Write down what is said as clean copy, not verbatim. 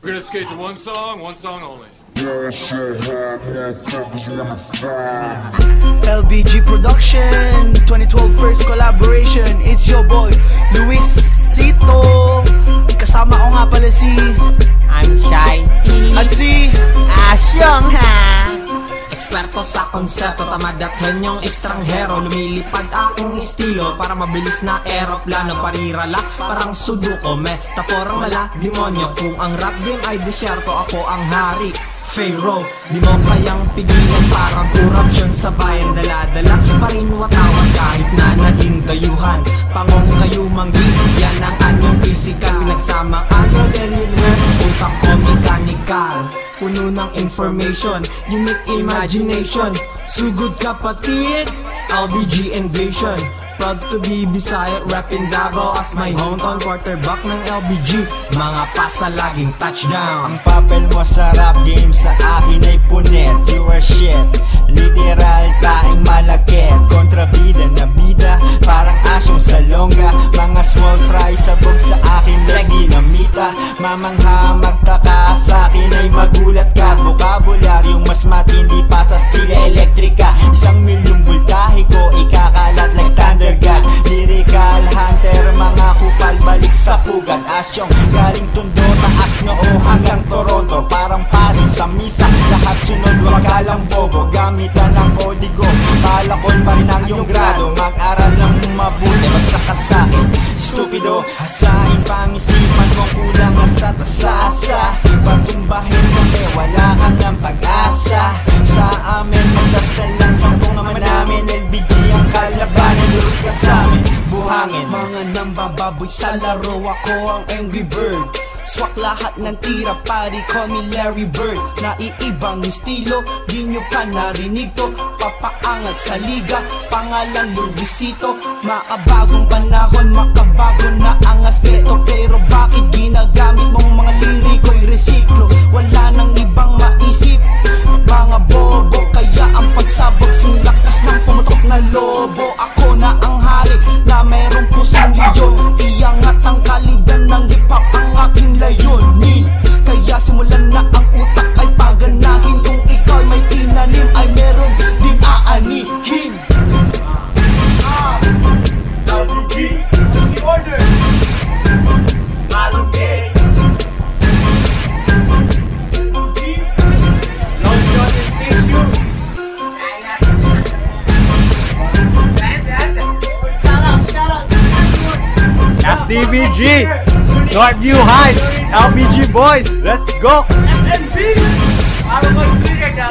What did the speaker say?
We're gonna skate to one song only. LBG Production 2012 first collaboration. It's your boy Luisito. Kasama ko nga pala si I'm Shy at si Asyong ha. Eksperto sa konsepto, tamad at henyong estranghero. Lumilipad akong estilo para mabilis na eroplano. Parirala, parang suduko, metaporang mala, demonyo. Kung ang rap game ay disyerto, ako ang hari Pharaoh, di mo kayang pigilan. Parang corruption sa bayan, dala-dala pa rin watawan kahit na naging dayuhan. Pangong kayo manggi, yan ang anyong physical. Pinagsamang adrenaline, utak ko mechanical. Puno ng information, unique imagination. Sugod kapatid, LBG Invasion. Proud to be Bisaya, rapping Davao as my hometown. Quarterback ng LBG, mga pasa laging touchdown. Ang papel mo sa rap game sa akin ay punet. You are shit, literal taing malakit. Kontrabida na bida, parang asyong salonga. Mga small fry sabog sa akin na ginamita. Mamangha magtaka sa akin ay magulat ka. Bokabularyong mas matindi pa sa sila elektrika. 1 milyong voltahe ko ikakalat like thunder God. Lyrical hunter, mga kupal balik sa pugad. Asyong galing Tondo, taas noo hanggang Toronto. Parang Paris sa misa, lahat sunod, wag ka lang bobo. Gamitan ng kodigo, palakon pa rin ang iyong grado. Mag-aral ng mabuti, magsaka sa'kin stupido, hasain pang-isipan mong kulang sa tasasa. Patumbahin kami, wala kang ng pag-asa. Sa amin, magdasal lang, sampung naman namin. LBG ang kalabanan, durog ka sa'min, buhangin. mga nambababoy sa laro, ako ang Angry Bird. Swak lahat ng tira, pari call me Larry Bird. Naiibang estilo, di nyo pa narinig to. Papaangat sa liga, pangalan Luisito. Maabagong panahon, makabago na ang aspeto. Pero bakit ginagamit mong mga liriko'y resiklo? Wala nang ibang maisip, mga bobo. Kaya ang pagsabog sing lakas ng pumutok na lobo. Ako na ang hari na mayroong pusong liyo. Iangat ang kalidan ng hip-hop ang aking layunin. Kaya simulan na ang utak ay paganahin. Kung ikaw may tinanim ay meron din aanihin. LBG, what's the order? Malunggay FDBG, Northview Heights, LBG boys, let's go! SNB! Para mag-trigger ka